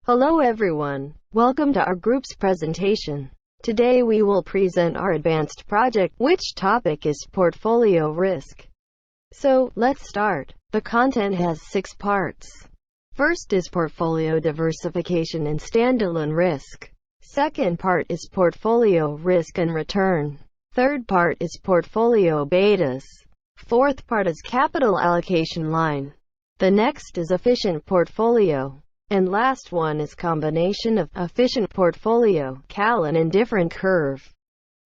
Hello everyone, welcome to our group's presentation. Today we will present our advanced project, which topic is portfolio risk. So, let's start. The content has 6 parts. First is portfolio diversification and standalone risk. Second part is portfolio risk and return. Third part is portfolio betas. Fourth part is capital allocation line. The next is efficient portfolio. And last one is combination of efficient portfolio, CAL and indifferent curve.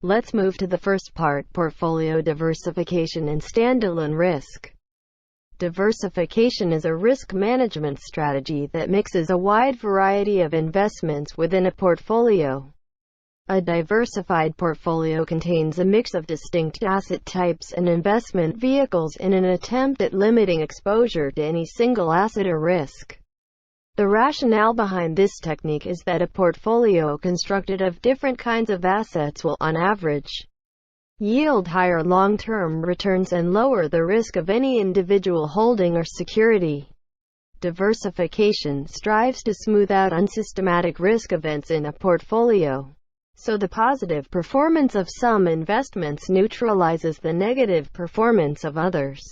Let's move to the first part, portfolio diversification and standalone risk. Diversification is a risk management strategy that mixes a wide variety of investments within a portfolio. A diversified portfolio contains a mix of distinct asset types and investment vehicles in an attempt at limiting exposure to any single asset or risk. The rationale behind this technique is that a portfolio constructed of different kinds of assets will, on average, yield higher long-term returns and lower the risk of any individual holding or security. Diversification strives to smooth out unsystematic risk events in a portfolio, so the positive performance of some investments neutralizes the negative performance of others.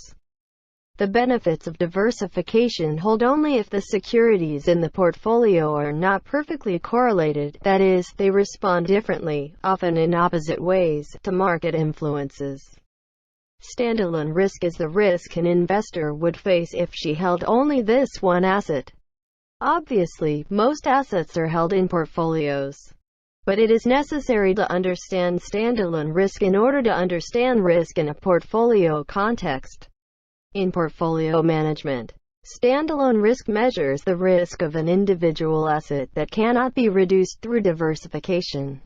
The benefits of diversification hold only if the securities in the portfolio are not perfectly correlated, that is, they respond differently, often in opposite ways, to market influences. Standalone risk is the risk an investor would face if she held only this one asset. Obviously, most assets are held in portfolios, but it is necessary to understand standalone risk in order to understand risk in a portfolio context. In portfolio management, standalone risk measures the risk of an individual asset that cannot be reduced through diversification.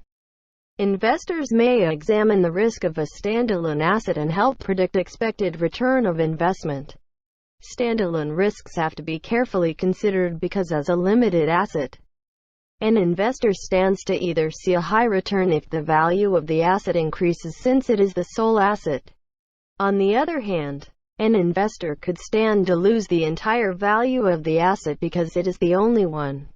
Investors may examine the risk of a standalone asset and help predict expected return of investment. Standalone risks have to be carefully considered because as a limited asset, an investor stands to either see a high return if the value of the asset increases since it is the sole asset. On the other hand, an investor could stand to lose the entire value of the asset because it is the only one.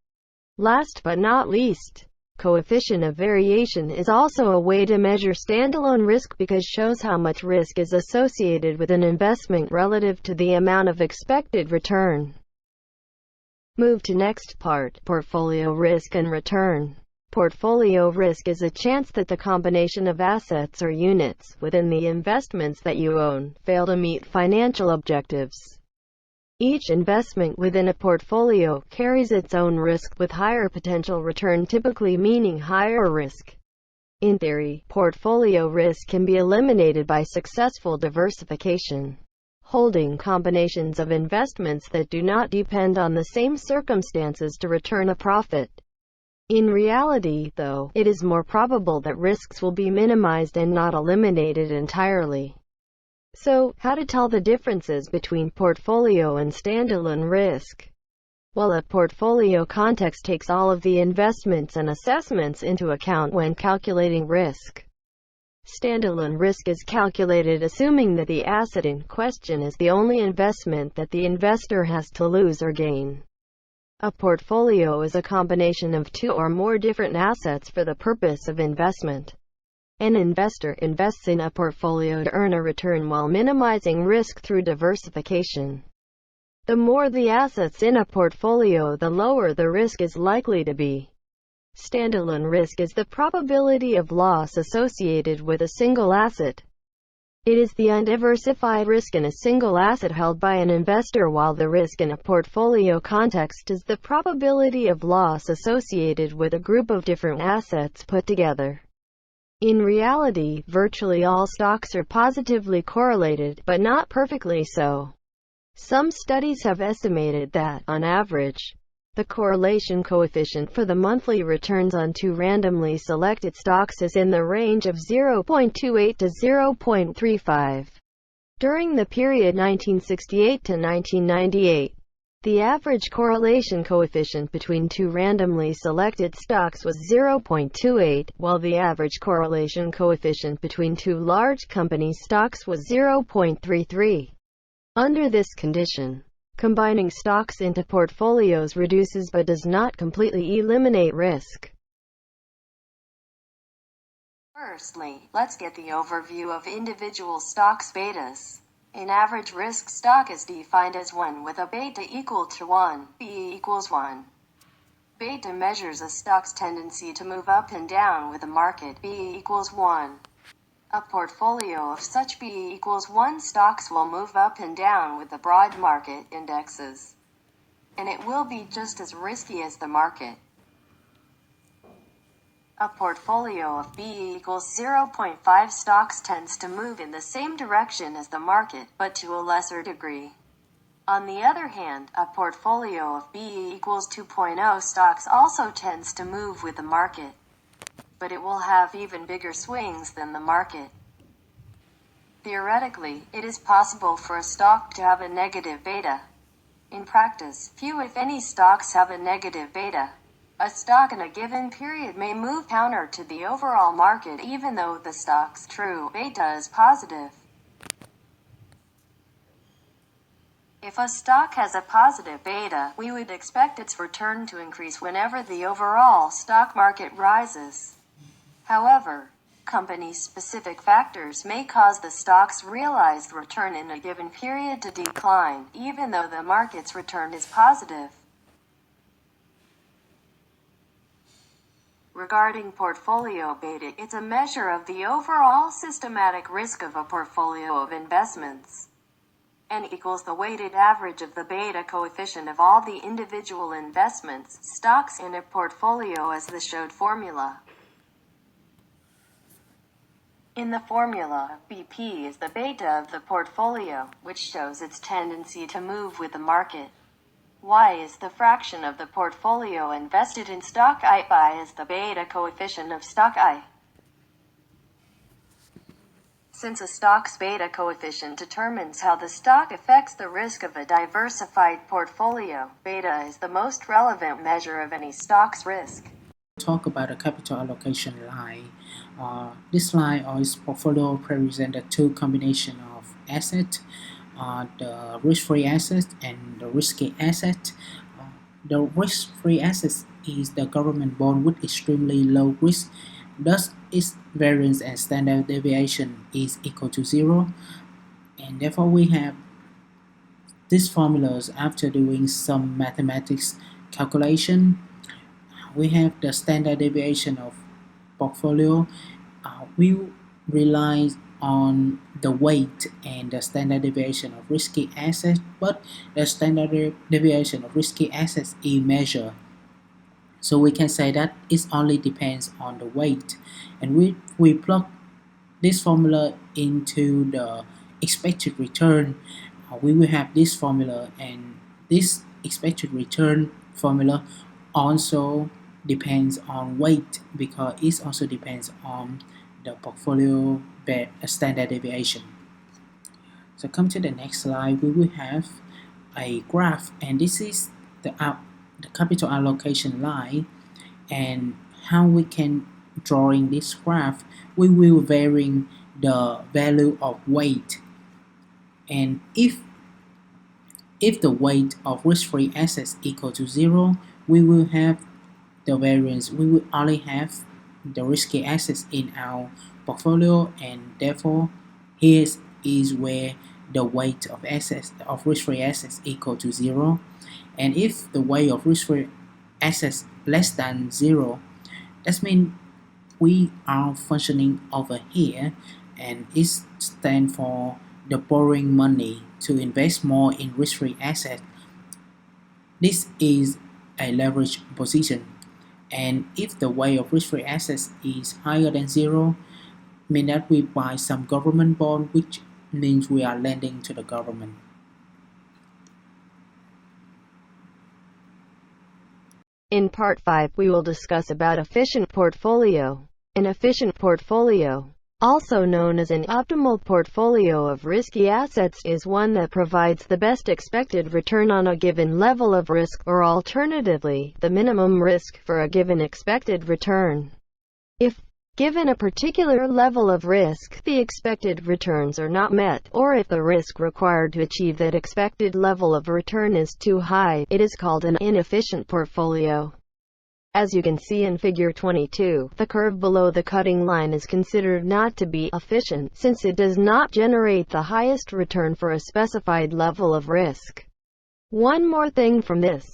Last but not least, coefficient of variation is also a way to measure standalone risk because shows how much risk is associated with an investment relative to the amount of expected return. Move to next part, portfolio risk and return. Portfolio risk is a chance that the combination of assets or units within the investments that you own fail to meet financial objectives. Each investment within a portfolio carries its own risk, with higher potential return typically meaning higher risk. In theory, portfolio risk can be eliminated by successful diversification. Holding combinations of investments that do not depend on the same circumstances to return a profit. In reality, though, it is more probable that risks will be minimized and not eliminated entirely. So, how to tell the differences between portfolio and standalone risk? Well, a portfolio context takes all of the investments and assessments into account when calculating risk. Standalone risk is calculated assuming that the asset in question is the only investment that the investor has to lose or gain. A portfolio is a combination of 2 or more different assets for the purpose of investment. An investor invests in a portfolio to earn a return while minimizing risk through diversification. The more the assets in a portfolio, the lower the risk is likely to be. Standalone risk is the probability of loss associated with a single asset. It is the undiversified risk in a single asset held by an investor, while the risk in a portfolio context is the probability of loss associated with a group of different assets put together. In reality, virtually all stocks are positively correlated, but not perfectly so. Some studies have estimated that, on average, the correlation coefficient for the monthly returns on 2 randomly selected stocks is in the range of 0.28 to 0.35. During the period 1968 to 1998, the average correlation coefficient between 2 randomly selected stocks was 0.28, while the average correlation coefficient between 2 large company stocks was 0.33. Under this condition, Combining stocks into portfolios reduces but does not completely eliminate risk. Firstly, let's get the overview of individual stocks' betas. An average risk stock is defined as one with a beta equal to 1, B equals 1. Beta measures a stock's tendency to move up and down with the market, B equals 1. A portfolio of such B equals 1 stocks will move up and down with the broad market indexes, and it will be just as risky as the market. A portfolio of B equals 0.5 stocks tends to move in the same direction as the market, but to a lesser degree. On the other hand, a portfolio of B equals 2.0 stocks also tends to move with the market, but it will have even bigger swings than the market. Theoretically, it is possible for a stock to have a negative beta. In practice, few if any stocks have a negative beta. A stock in a given period may move counter to the overall market even though the stock's true beta is positive. If a stock has a positive beta, we would expect its return to increase whenever the overall stock market rises. However, company-specific factors may cause the stock's realized return in a given period to decline, even though the market's return is positive. Regarding portfolio beta, it's a measure of the overall systematic risk of a portfolio of investments. N equals the weighted average of the beta coefficient of all the individual investments, stocks in a portfolio as the showed formula. In the formula, BP is the beta of the portfolio, which shows its tendency to move with the market. Y is the fraction of the portfolio invested in stock I. I is the beta coefficient of stock I. Since a stock's beta coefficient determines how the stock affects the risk of a diversified portfolio, beta is the most relevant measure of any stock's risk. Talk about a capital allocation line. This line or its portfolio represents the two combination of assets, the risk-free asset and the risky asset. The risk-free asset is the government bond with extremely low risk, thus its variance and standard deviation is equal to 0, and therefore we have these formulas. After doing some mathematics calculation, we have the standard deviation of portfolio. We rely on the weight and the standard deviation of risky assets, but the standard deviation of risky assets is measured. So we can say that it only depends on the weight, and we plug this formula into the expected return. We will have this formula, and this expected return formula also depends on weight because it also depends on the portfolio standard deviation. So come to the next slide, we will have a graph, and this is the capital allocation line, and how we can drawing this graph. We will varying the value of weight, and if the weight of risk-free assets equal to 0, we will have the variance. We will only have the risky assets in our portfolio, and therefore here is where the weight of assets of risk-free assets equal to 0. And if the weight of risk-free assets less than 0, that means we are functioning over here, and it stands for the borrowing money to invest more in risk-free assets. This is a leverage position, and if the weight of risk-free assets is higher than 0, mean that we buy some government bond, which means we are lending to the government. In part 5, we will discuss about efficient portfolio. An efficient portfolio, also known as an optimal portfolio of risky assets, is one that provides the best expected return on a given level of risk, or alternatively, the minimum risk for a given expected return. If Given a particular level of risk, the expected returns are not met, or if the risk required to achieve that expected level of return is too high, it is called an inefficient portfolio. As you can see in Figure 22, the curve below the cutting line is considered not to be efficient, since it does not generate the highest return for a specified level of risk. One more thing from this.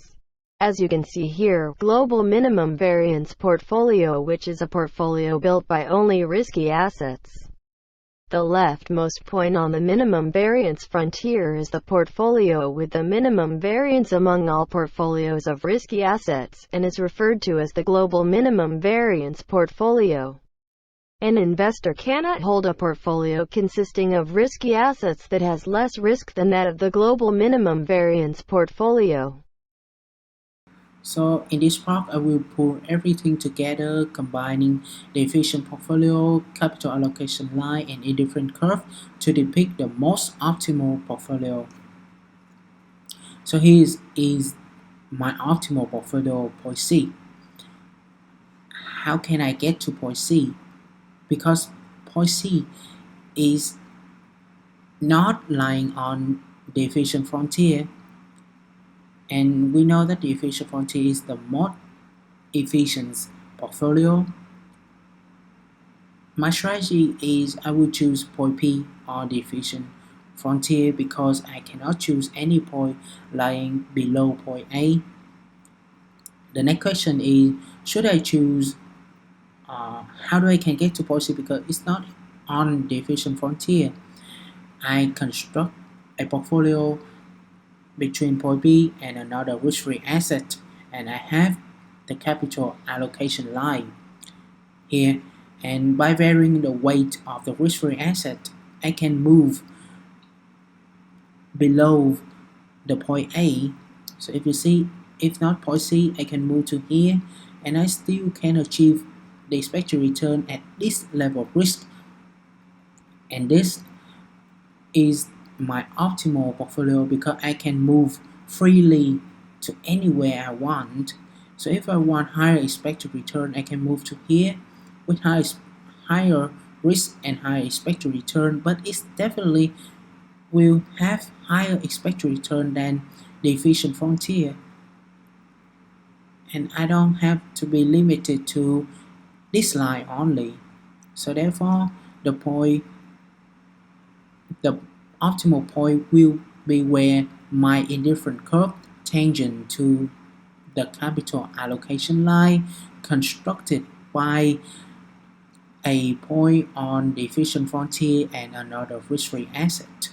As you can see here, global minimum variance portfolio, which is a portfolio built by only risky assets. The leftmost point on the minimum variance frontier is the portfolio with the minimum variance among all portfolios of risky assets, and is referred to as the global minimum variance portfolio. An investor cannot hold a portfolio consisting of risky assets that has less risk than that of the global minimum variance portfolio. So in this part, I will pull everything together, combining the efficient portfolio, capital allocation line, and indifferent curve to depict the most optimal portfolio. So here is my optimal portfolio, point C. How can I get to point C? Because point C is not lying on the efficient frontier, and we know that the efficient frontier is the most efficient portfolio. My strategy is I will choose point P on the efficient frontier because I cannot choose any point lying below point A. The next question is, should I choose how do I can get to point C because it's not on the efficient frontier. I construct a portfolio between point B and another risk-free asset, and I have the capital allocation line here, and by varying the weight of the risk-free asset, I can move below the point A. So if you see, if not point C, I can move to here, and I still can achieve the expected return at this level of risk, and this is my optimal portfolio because I can move freely to anywhere I want. So if I want higher expected return, I can move to here with higher risk and higher expected return, but it's definitely will have higher expected return than the efficient frontier. And I don't have to be limited to this line only. So therefore, the optimal point will be where my indifferent curve tangent to the capital allocation line constructed by a point on the efficient frontier and another risk-free asset.